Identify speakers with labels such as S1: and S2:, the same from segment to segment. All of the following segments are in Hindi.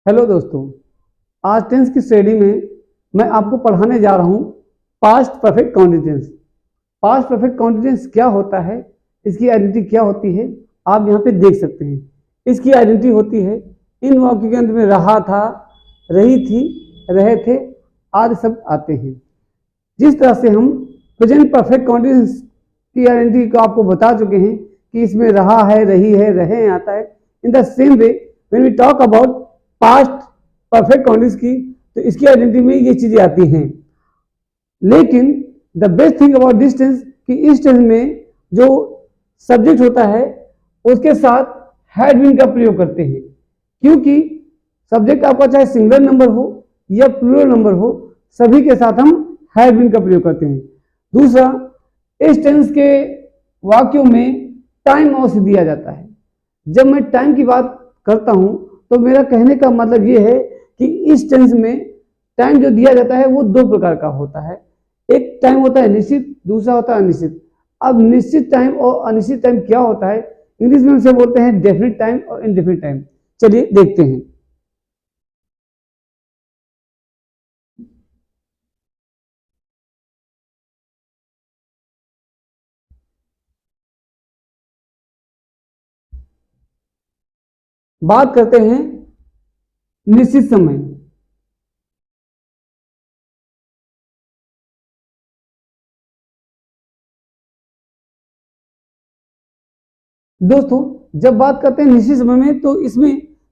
S1: हेलो दोस्तों, आज टेंस की श्रेणी में मैं आपको पढ़ाने जा रहा हूँ past perfect continuous. Past perfect continuous क्या होता है, इसकी आइडेंटिटी क्या होती है, आप यहाँ पे देख सकते हैं। इसकी आइडेंटिटी होती है इन वाक्यों के अंत में रहा था, रही थी, रहे थे आदि शब्द आते हैं। जिस तरह से हम प्रेजेंट परफेक्ट कॉन्टिन्यूअस की आइडेंटिटी को आपको बता चुके हैं कि इसमें रहा है, रही है, रहे आता है। In the same way when we talk about past perfect continuous की, तो इसकी आइडेंटिटी में ये चीजें आती हैं। लेकिन the best thing about this tense कि इस टेंस में जो सब्जेक्ट होता है उसके साथ हैड बीन का प्रयोग करते हैं, क्योंकि सब्जेक्ट आपका चाहे सिंगल नंबर हो या प्लूरल नंबर हो, सभी के साथ हम हैड बीन का प्रयोग करते हैं। दूसरा, इस टेंस के वाक्यों में टाइम अवश्य दिया जाता है। जब मैं टाइम की बात करता हूं तो मेरा कहने का मतलब ये है कि इस टेंस में टाइम जो दिया जाता है वो दो प्रकार का होता है। एक टाइम होता है निश्चित, दूसरा होता है अनिश्चित। अब निश्चित टाइम और अनिश्चित टाइम क्या होता है, इंग्लिश में उसे बोलते हैं डेफिनिट टाइम और इनडेफिनिट टाइम। चलिए देखते हैं। बात करते हैं निश्चित समय। दोस्तों, जब बात करते हैं निश्चित समय में तो इसमें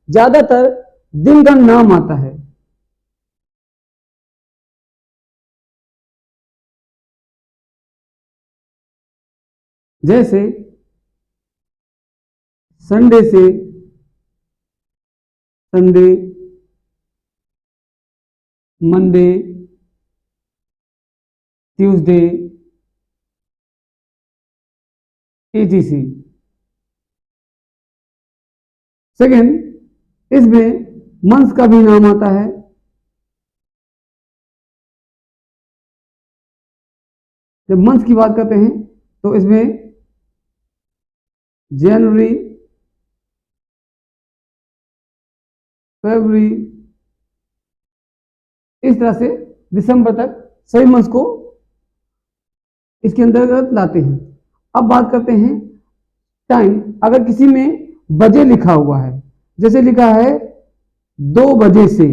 S1: ज्यादातर दिन का नाम आता है। जैसे संडे से Sunday, Monday, Tuesday, etc। Second, इसमें मंथ का भी नाम आता है। जब मंथ की बात करते हैं तो इसमें जनवरी, फरवरी, इस तरह से दिसंबर तक सभी मंथ को इसके अंतर्गत लाते हैं। अब बात करते हैं टाइम। अगर किसी में बजे लिखा हुआ है, जैसे लिखा है 2 बजे से,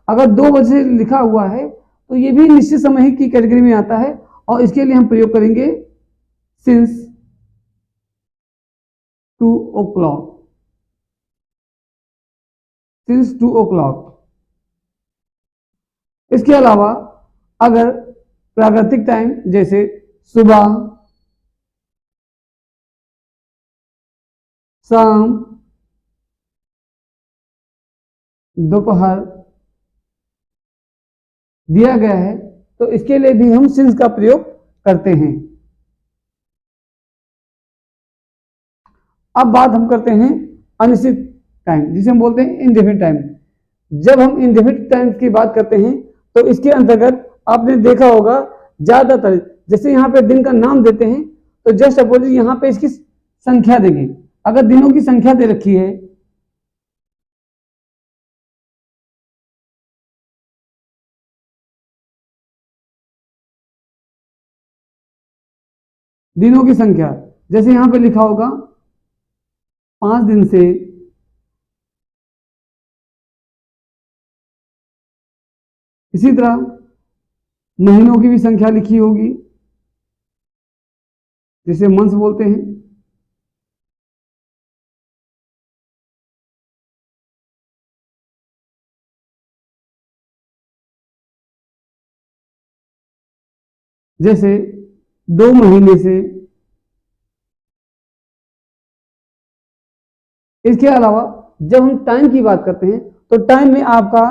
S1: अगर 2 बजे लिखा हुआ है तो ये भी निश्चित समय की कैटेगरी में आता है और इसके लिए हम प्रयोग करेंगे सिंस 2 o'clock। Since 2 o'clock। इसके अलावा अगर प्राकृतिक टाइम जैसे सुबह, शाम, दोपहर दिया गया है तो इसके लिए भी हम सिंस का प्रयोग करते हैं। अब बात हम करते हैं अनिश्चित टाइम, जिसे हम बोलते हैं इनडेफिनिट टाइम। जब हम इनडेफिनिट टाइम की बात करते हैं तो इसके अंतर्गत आपने देखा होगा ज्यादातर जैसे यहाँ पे दिन का नाम देते हैं तो जस्ट अपोजिट यहाँ पे इसकी संख्या देंगे। अगर दिनों की संख्या दे रखी है दिनों की संख्या, जैसे यहां पे लिखा होगा 5 दिन से, इसी तरह महीनों की भी संख्या लिखी होगी जिसे मंथ्स बोलते हैं। जैसे 2 महीने से। इसके अलावा जब हम टाइम की बात करते हैं तो टाइम में आपका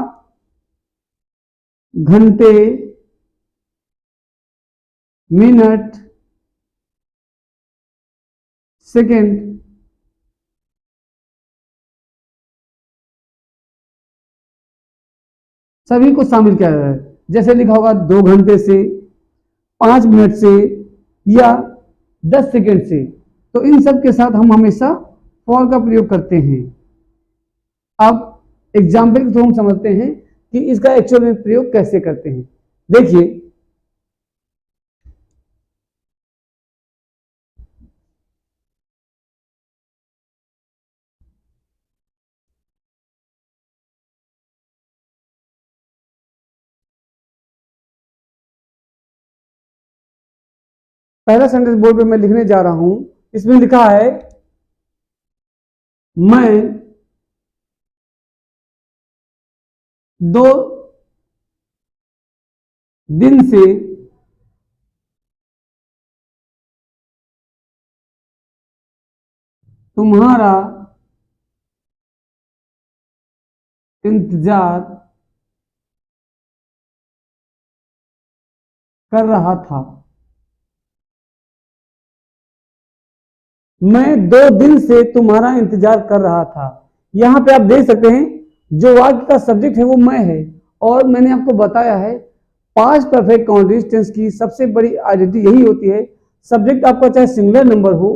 S1: घंटे, मिनट, सेकेंड, सभी को शामिल किया जाता है। जैसे लिखा होगा 2 घंटे से, 5 मिनट से या 10 सेकेंड से, तो इन सब के साथ हम हमेशा फॉर का प्रयोग करते हैं। अब एग्जाम्पल के थ्रू हम समझते हैं कि इसका एक्चुअल में प्रयोग कैसे करते हैं। देखिए, पहला सेंटेंस बोर्ड पे मैं लिखने जा रहा हूं। इसमें लिखा है, मैं 2 दिन से तुम्हारा इंतजार कर रहा था। मैं 2 दिन से तुम्हारा इंतजार कर रहा था। यहां पे आप देख सकते हैं जो वाक्य का सब्जेक्ट है वो मैं है, और मैंने आपको बताया है पास्ट परफेक्ट कंटीन्यूअस टेंस की सबसे बड़ी आइडेंटिटी यही होती है, सब्जेक्ट आपका चाहे सिंगुलर नंबर हो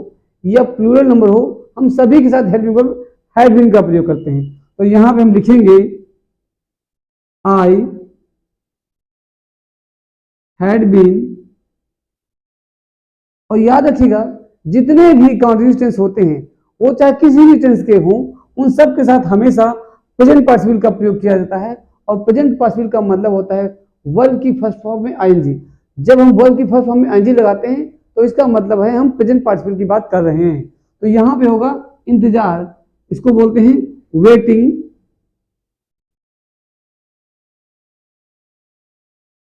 S1: या प्लूरल नंबर हो, हम सभी के साथ हेल्पिंग वर्ब हैड बीन का प्रयोग करते हैं। तो यहां पे हम लिखेंगे आई हैड बीन, और याद रखिएगा जितने भी कंटीन्यूअस टेंस होते हैं वो चाहे किसी भी टेंस के हों, उन सब के साथ हमेशा प्रेजेंट पार्टिसिपल का प्रयोग किया जाता है। और प्रेजेंट पार्टिसिपल का मतलब होता है वर्ब की फर्स्ट फॉर्म में आईएनजी। जब हम वर्ब की फर्स्ट फॉर्म में आईएनजी लगाते हैं तो इसका मतलब है हम प्रेजेंट पार्टिसिपल की बात कर रहे हैं। तो यहां पे होगा इंतजार, इसको बोलते हैं वेटिंग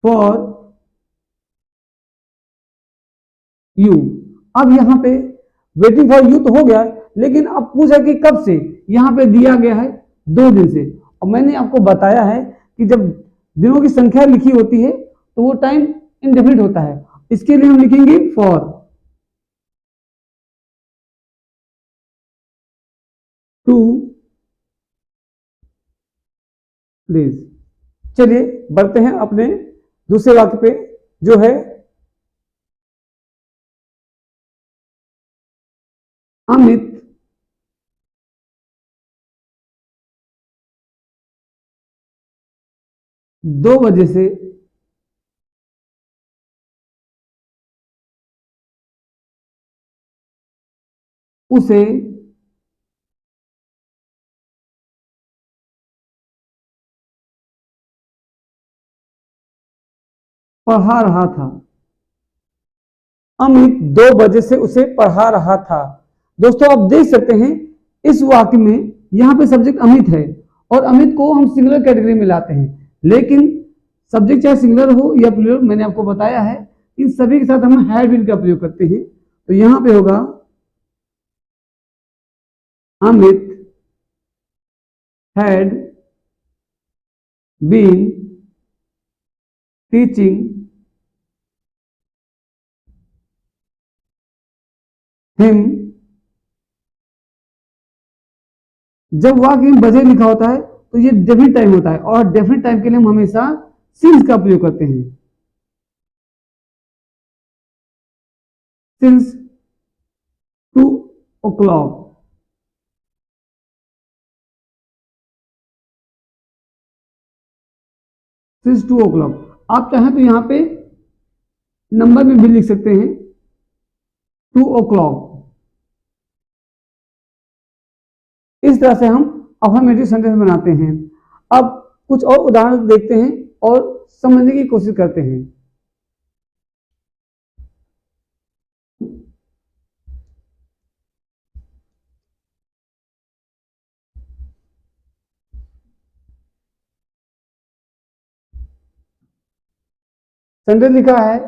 S1: फॉर यू। अब यहां पे वेटिंग फॉर यू तो हो गया, लेकिन अब पूछा कि कब से, यहां पे दिया गया है 2 दिन से। और मैंने आपको बताया है कि जब दिनों की संख्या लिखी होती है तो वो टाइम इंडेफिनिट होता है। इसके लिए हम लिखेंगे फॉर 2 डेज। चलिए बढ़ते हैं अपने दूसरे वाक्य पे, जो है अमित 2 बजे से उसे पढ़ा रहा था। अमित 2 बजे से उसे पढ़ा रहा था। दोस्तों आप देख सकते हैं इस वाक्य में यहां पे सब्जेक्ट अमित है, और अमित को हम सिंगुलर कैटेगरी में लाते हैं, लेकिन सब्जेक्ट चाहे सिंगुलर हो या प्लूरल, मैंने आपको बताया है इन सभी के साथ हम हैड बीन का प्रयोग करते हैं। तो यहां पे होगा Amit had been teaching him. जब वाक्य में बजे लिखा होता है तो ये डेफिनेट टाइम होता है, और डेफिनेट टाइम के लिए हम हमेशा सिंस का प्रयोग करते हैं। Since 2 o'clock, since 2 o'clock। आप चाहें तो यहां पे नंबर में भी लिख सकते हैं 2 o'clock। इस तरह से हम अफर्मेटिव सेंटेंस बनाते हैं। अब कुछ और उदाहरण देखते हैं और समझने की कोशिश करते हैं। सेंटेंस लिखा है,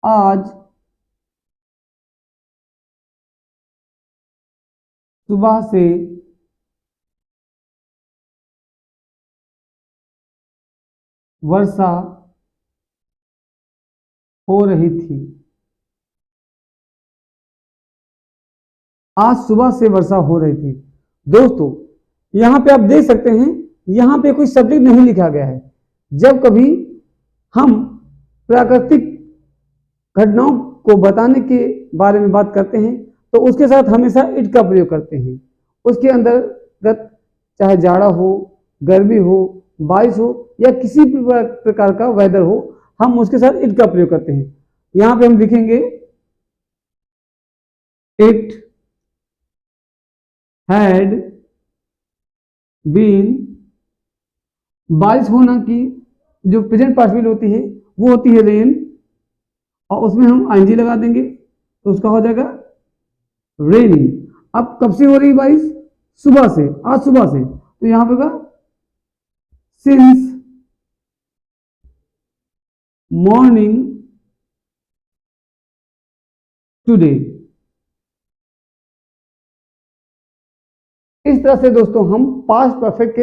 S1: आज सुबह से वर्षा हो रही थी। आज सुबह से वर्षा हो रही थी। दोस्तों यहां पे आप देख सकते हैं यहां पे कोई सब्जेक्ट नहीं लिखा गया है। जब कभी हम प्राकृतिक घटनाओं को बताने के बारे में बात करते हैं तो उसके साथ हमेशा इट का प्रयोग करते हैं। उसके अंतर्गत चाहे जाड़ा हो, गर्मी हो, बारिश हो या किसी भी प्रकार का वेदर हो, हम उसके साथ इट का प्रयोग करते हैं। यहां पे हम लिखेंगे इट हैड बीन। बारिश होना की जो प्रेजेंट पार्टिसिपल होती है वो होती है रेन, और उसमें हम आईएनजी लगा देंगे तो उसका हो जाएगा रेनिंग। अब कब से हो रही बारिश? सुबह से, आज सुबह से, तो यहां पे होगा सिंस मॉर्निंग टुडे। इस तरह से दोस्तों हम पास्ट परफेक्ट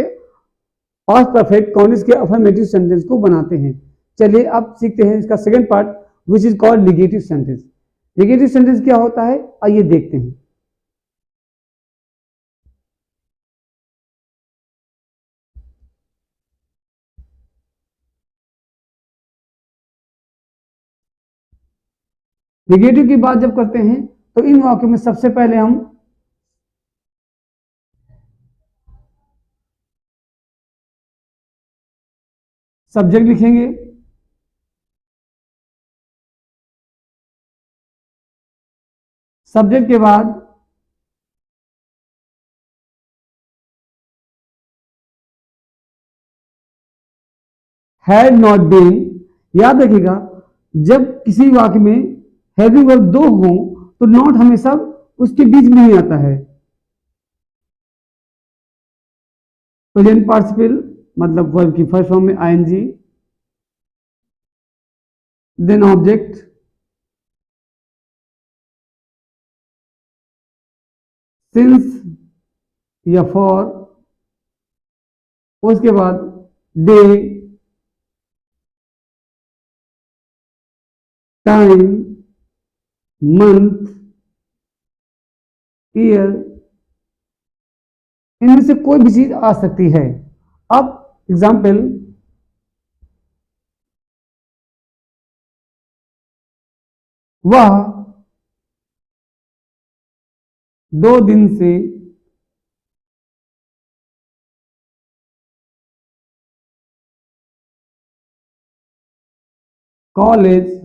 S1: कॉन्टिन्यूअस के अफर्मेटिव सेंटेंस को बनाते हैं। चलिए अब सीखते हैं इसका second part, which is called negative sentence. Negative sentence क्या होता है, आइए देखते हैं। नेगेटिव की बात जब करते हैं तो इन वाक्यों में सबसे पहले हम सब्जेक्ट लिखेंगे, सब्जेक्ट के बाद हैड नॉट बीन। याद रखिएगा जब किसी वाक्य में हैविंग वर्ब दो हो तो नॉट हमेशा उसके बीच में ही आता है। प्रेजेंट पार्टिसिपल मतलब वर्ब की फर्स्ट फॉर्म में आईएनजी, देन ऑब्जेक्ट, सिंस या फॉर, उसके बाद डे, टाइम, मंथ, ईयर, इनमें से कोई भी चीज आ सकती है। अब एग्जाम्पल, वह 2 दिन से कॉलेज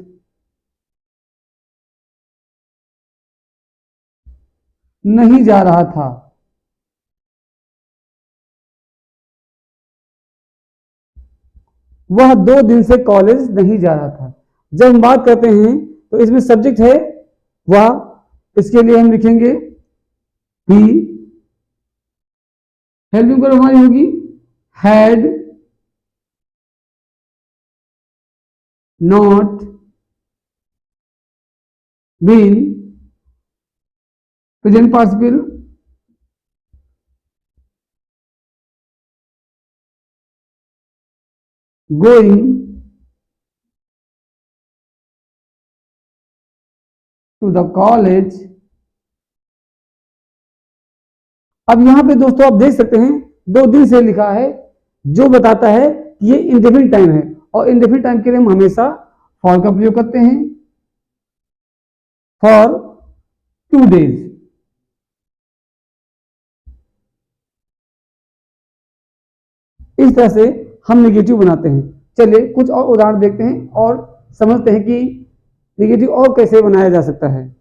S1: नहीं जा रहा था। वह 2 दिन से कॉलेज नहीं जा रहा था। जब हम बात करते हैं तो इसमें सब्जेक्ट है वह, इसके लिए हम लिखेंगे ही। हेल्पिंग वर्ब हमारी होगी had not been. Present participle going to the college. अब यहां पे दोस्तों आप देख सकते हैं 2 दिन से लिखा है, जो बताता है कि ये इंडेफिनिट टाइम है, और इंडेफिनिट टाइम के लिए हम हमेशा फॉर का प्रयोग करते हैं, फॉर 2 days। इस तरह से हम नेगेटिव बनाते हैं। चलिए कुछ और उदाहरण देखते हैं और समझते हैं कि नेगेटिव और कैसे बनाया जा सकता है।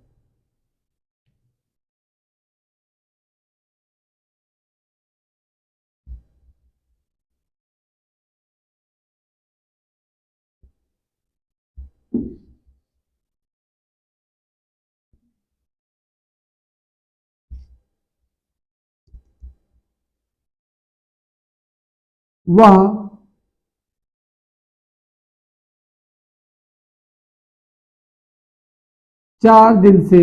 S1: वह 4 दिन से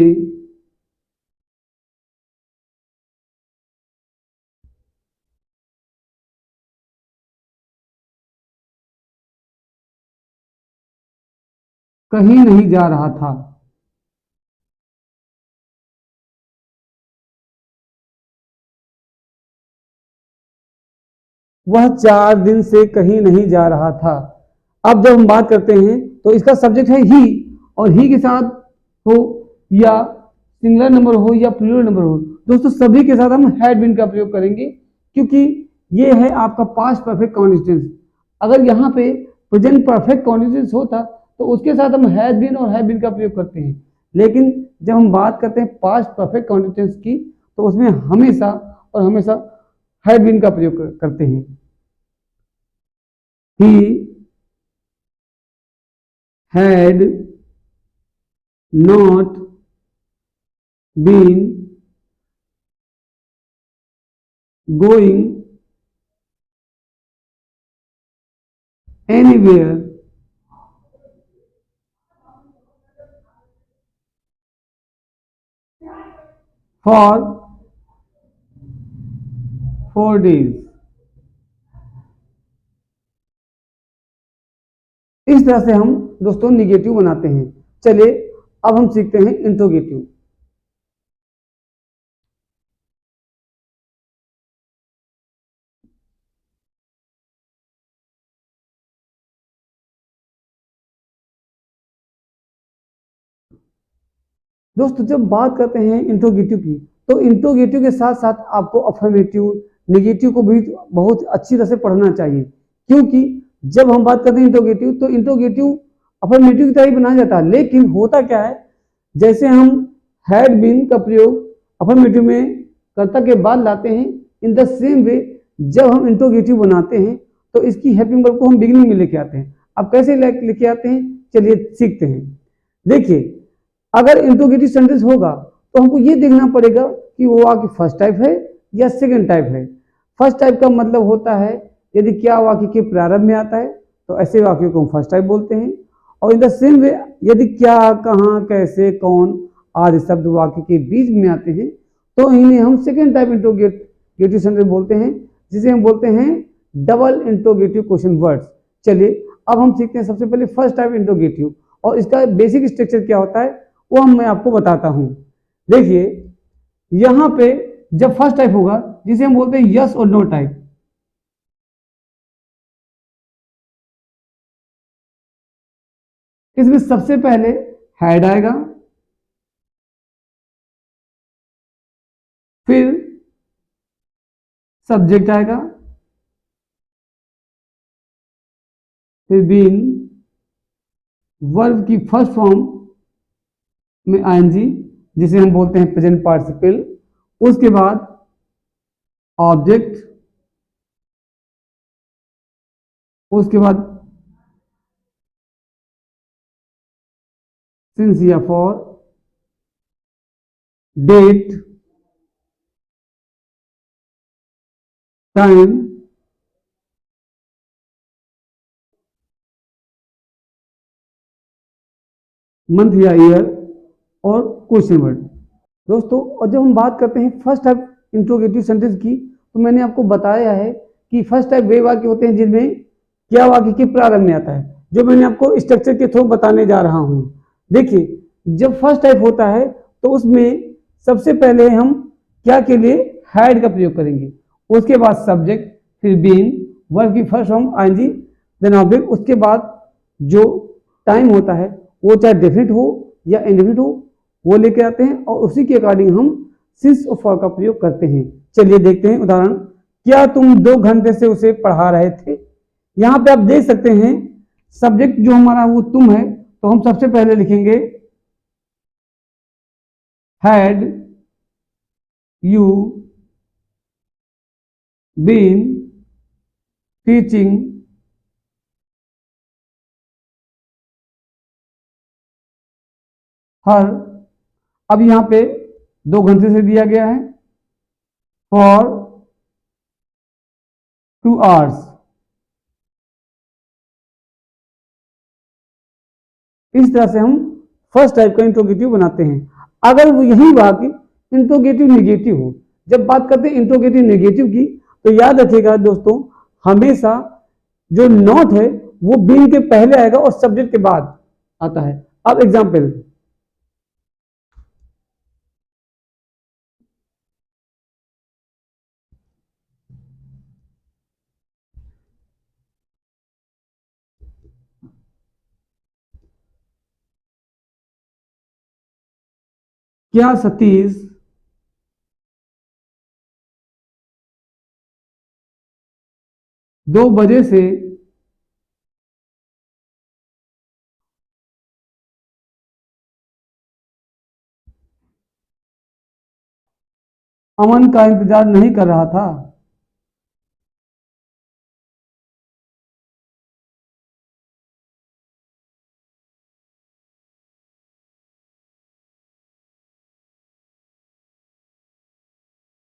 S1: कहीं नहीं जा रहा था। वह 4 दिन से कहीं नहीं जा रहा था। अब जब हम बात करते हैं तो इसका सब्जेक्ट है ही, और ही के साथ हो या सिंगुलर नंबर हो या प्लूरल नंबर हो, दोस्तों सभी के साथ हम हैड बीन का प्रयोग करेंगे, क्योंकि ये है आपका पास्ट परफेक्ट कॉन्टिन्यूस। अगर यहाँ पे प्रेजेंट परफेक्ट कॉन्टिन्यूस होता तो उसके साथ हम हैड बीन और हैव बीन का प्रयोग करते हैं, लेकिन जब हम बात करते हैं पास्ट परफेक्ट कॉन्टिन्यूस की तो उसमें हमेशा और हमेशा हैड बीन का प्रयोग करते हैं। He had not been going anywhere for 4 days। इस तरह से हम दोस्तों निगेटिव बनाते हैं। चलिए अब हम सीखते हैं इंट्रोगेटिव। दोस्तों जब बात करते हैं इंट्रोगेटिव की तो इंट्रोगेटिव के साथ साथ आपको अफर्मेटिव निगेटिव को भी बहुत अच्छी तरह से पढ़ना चाहिए, क्योंकि जब हम बात करते हैं इंट्रोगेटिव तो इंट्रोगेटिव अफर्मेटिव की तरह ही बनाया जाता है, लेकिन होता क्या है, जैसे हम हैड बीन का प्रयोग अफर्मेटिव में कर्ता के बाद लाते हैं, इन द सेम वे जब हम इंट्रोगेटिव बनाते हैं तो इसकी हेल्पिंग वर्ब को हम बिगिनिंग में लेके आते हैं। अब कैसे लेके आते हैं, चलिए सीखते हैं। देखिए अगर इंट्रोगेटिव सेंटेंस होगा तो हमको ये देखना पड़ेगा कि वो वाक्य फर्स्ट टाइप है या सेकंड टाइप है। फर्स्ट टाइप का मतलब होता है यदि क्या वाक्य के प्रारंभ में आता है तो ऐसे वाक्यों को हम फर्स्ट टाइप बोलते हैं, और इन द सेम वे यदि क्या कहाँ कैसे कौन आदि शब्द वाक्य के बीच में आते हैं तो इन्हें हम सेकंड टाइप इंट्रोगेटिव सेंटेंस बोलते हैं, जिसे हम बोलते हैं डबल इंट्रोगेटिव क्वेश्चन वर्ड्स। चलिए अब हम सीखते हैं सबसे पहले फर्स्ट टाइप इंट्रोगेटिव, और इसका बेसिक स्ट्रक्चर क्या होता है वो मैं आपको बताता हूं। देखिए यहां पे जब फर्स्ट टाइप होगा जिसे हम बोलते हैं यस और नो टाइप, इसमें सबसे पहले हैड आएगा, फिर सब्जेक्ट आएगा, फिर बीन, वर्ब की फर्स्ट फॉर्म में आईएनजी जिसे हम बोलते हैं प्रेजेंट पार्टिसिपल, उसके बाद ऑब्जेक्ट, उसके बाद सिंस या फॉर, डेट, टाइम, मंथ या ईयर और क्वेश्चन वर्ड। दोस्तों और जब हम बात करते हैं फर्स्ट टाइप इंट्रोगेटिव सेंटेंस की तो मैंने आपको बताया है कि फर्स्ट टाइप वे वाक्य होते हैं जिनमें क्या वाक्य के प्रारंभ में आता है, जो मैंने आपको स्ट्रक्चर के थ्रू बताने जा रहा हूं। देखिए जब फर्स्ट टाइप होता है तो उसमें सबसे पहले हम क्या के लिए हैड का प्रयोग करेंगे, उसके बाद सब्जेक्ट, फिर बीन, वर्ब की first form ING, then object, उसके बाद जो टाइम होता है वो चाहे डेफिनिट हो या इंडेफिनिट हो वो लेके आते हैं, और उसी के अकॉर्डिंग हम सिंस और फॉर का प्रयोग करते हैं। चलिए देखते हैं उदाहरण। क्या तुम 2 घंटे से उसे पढ़ा रहे थे। यहां पे आप देख सकते हैं सब्जेक्ट जो हमारा वो तुम है, तो हम सबसे पहले लिखेंगे हैड यू बीन टीचिंग हर। अब यहां पे 2 घंटे से दिया गया है, फॉर 2 hours। इस तरह से हम फर्स्ट टाइप का इंट्रोगेटिव बनाते हैं। अगर वो यही वाक्य इंट्रोगेटिव नेगेटिव हो, जब बात करते हैं इंट्रोगेटिव नेगेटिव की तो याद रखिएगा दोस्तों हमेशा जो नॉट है वो बीन के पहले आएगा और सब्जेक्ट के बाद आता है। अब एग्जाम्पल, क्या सतीश 2 बजे से अमन का इंतजार नहीं कर रहा था?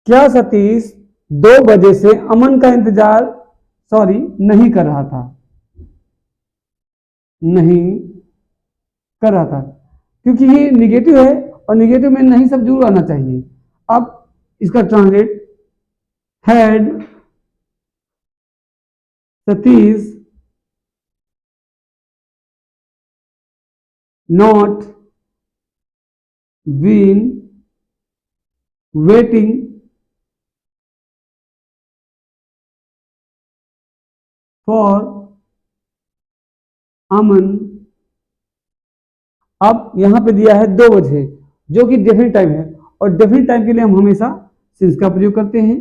S1: क्या सतीश 2 बजे से अमन का इंतजार नहीं कर रहा था? नहीं कर रहा था, क्योंकि ये निगेटिव है और निगेटिव में नहीं सब जरूर आना चाहिए। अब इसका translate, had Satish not been waiting for Aman. अब यहां पे दिया है 2 बजे, जो कि डेफिनेट टाइम है, और डेफिनेट टाइम के लिए हम हमेशा सिंस का प्रयोग करते हैं।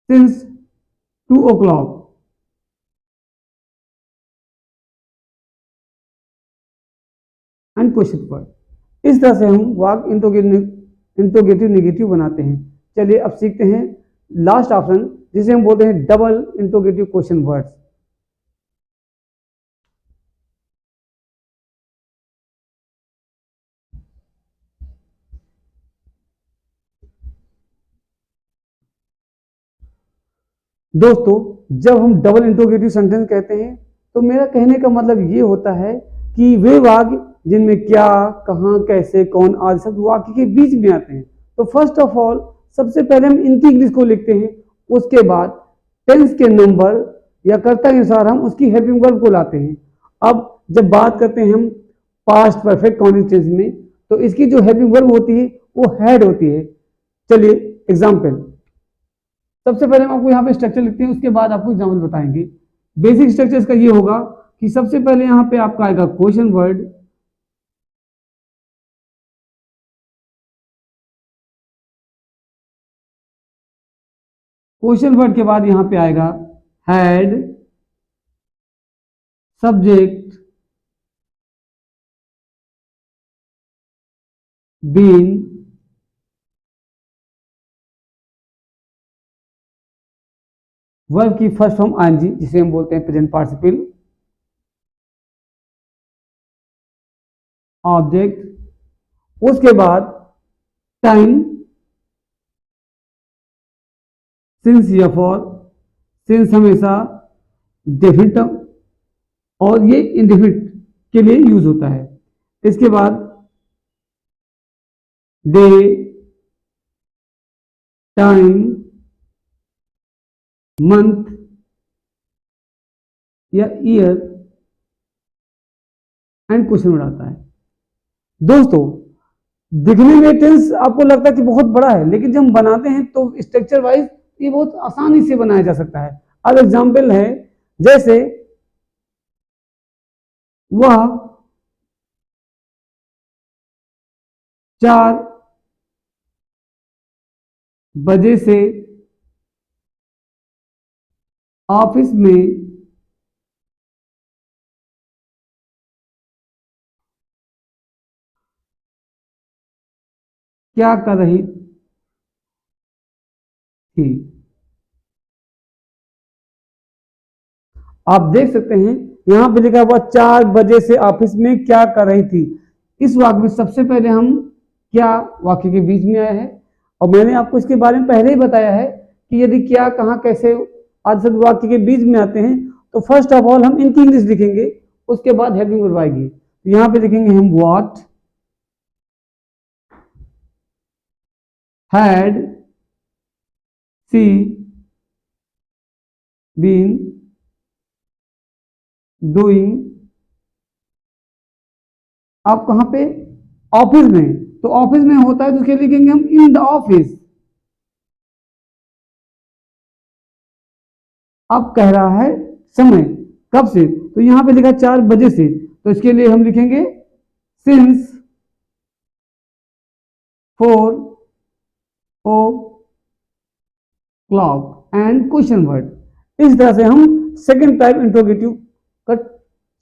S1: Since 2 o'clock। And question word. इस तरह से हम वाक इंट्रोगेटिव नेगेटिव बनाते हैं। चलिए अब सीखते हैं लास्ट ऑप्शन, जिसे हम बोलते हैं डबल इंट्रोगेटिव क्वेश्चन वर्ड्स। दोस्तों, जब हम डबल इंट्रोगेटिव सेंटेंस कहते हैं तो मेरा कहने का मतलब ये होता है कि वे वाक्य जिनमें क्या, कहां, कैसे, कौन आदि शब्द वाक्य के बीच में आते हैं। तो फर्स्ट ऑफ ऑल सबसे पहले हम इनकी इंग्लिश को लिखते हैं, उसके बाद टेंस के नंबर या कर्ता के अनुसार हम उसकी हेल्पिंग वर्ब को लाते हैं। अब जब बात करते हैं हम पास्ट परफेक्ट कॉन्टिन्यूअस टेंस में, तो इसकी जो हेल्पिंग वर्ब होती है वो हैड होती है। चलिए एग्जाम्पल, सबसे पहले हम आपको यहाँ पे स्ट्रक्चर लिखते हैं, उसके बाद आपको एग्जाम्पल बताएंगे। बेसिक स्ट्रक्चर इसका ये होगा कि सबसे पहले यहाँ पे आपका आएगा क्वेश्चन वर्ड, क्वेश्चन वर्ड के बाद यहाँ पे आएगा हैड, सब्जेक्ट, बीन, वर्ब की फर्स्ट फॉर्म आईएनजी जिसे हम बोलते हैं प्रेजेंट पार्टिसिपल, ऑब्जेक्ट, उसके बाद टाइम, सिंस या फॉर, सिंस हमेशा डेफिनिट और ये इंडेफिनिट के लिए यूज होता है। इसके बाद डे, टाइम, मंथ या ईयर एंड क्वेश्चन वर्ड आता है। दोस्तों, दिखने में टेंस आपको लगता है कि बहुत बड़ा है, लेकिन जब हम बनाते हैं तो स्ट्रक्चर वाइज ये बहुत आसानी से बनाया जा सकता है। अब एग्जाम्पल है, जैसे वह 4 बजे से ऑफिस में क्या कर रही थी। आप देख सकते हैं यहां पे लिखा हुआ 4 बजे से ऑफिस में क्या कर रही थी। इस वाक्य में सबसे पहले हम क्या वाक्य के बीच में आया है, और मैंने आपको इसके बारे में पहले ही बताया है कि यदि क्या, कहां, कैसे आदि शब्द वाक्य के बीच में आते हैं तो फर्स्ट ऑफ ऑल हम इनकी इंग्लिश लिखेंगे, उसके बाद हेल्पिंग वर्ब आएगी। तो यहां पे लिखेंगे हम what had she been doing. आप कहां पे, ऑफिस में, तो ऑफिस में होता है तो उसके लिखेंगे हम इन द ऑफिस। अब कह रहा है समय, कब से, तो यहां पे लिखा 4 बजे से, तो इसके लिए हम लिखेंगे since 4 o'clock and question word. इस तरह से हम सेकंड टाइप इंट्रोगेटिव का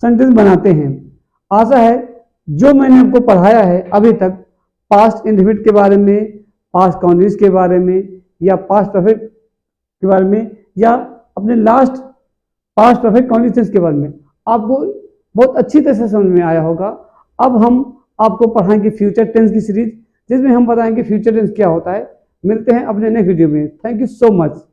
S1: सेंटेंस बनाते हैं। आशा है जो मैंने आपको पढ़ाया है अभी तक, पास्ट इंडेफिनिट के बारे में, पास्ट कंटिन्यूअस के बारे में, या पास्ट परफेक्ट के बारे में, या अपने लास्ट पास्ट परफेक्ट कंडीशंस के बारे में, आपको बहुत अच्छी तरह से समझ में आया होगा। अब हम आपको पढ़ाएंगे फ्यूचर टेंस की सीरीज, जिसमें हम बताएंगे फ्यूचर टेंस क्या होता है। मिलते हैं अपने नेक्स्ट वीडियो में। Thank you so much.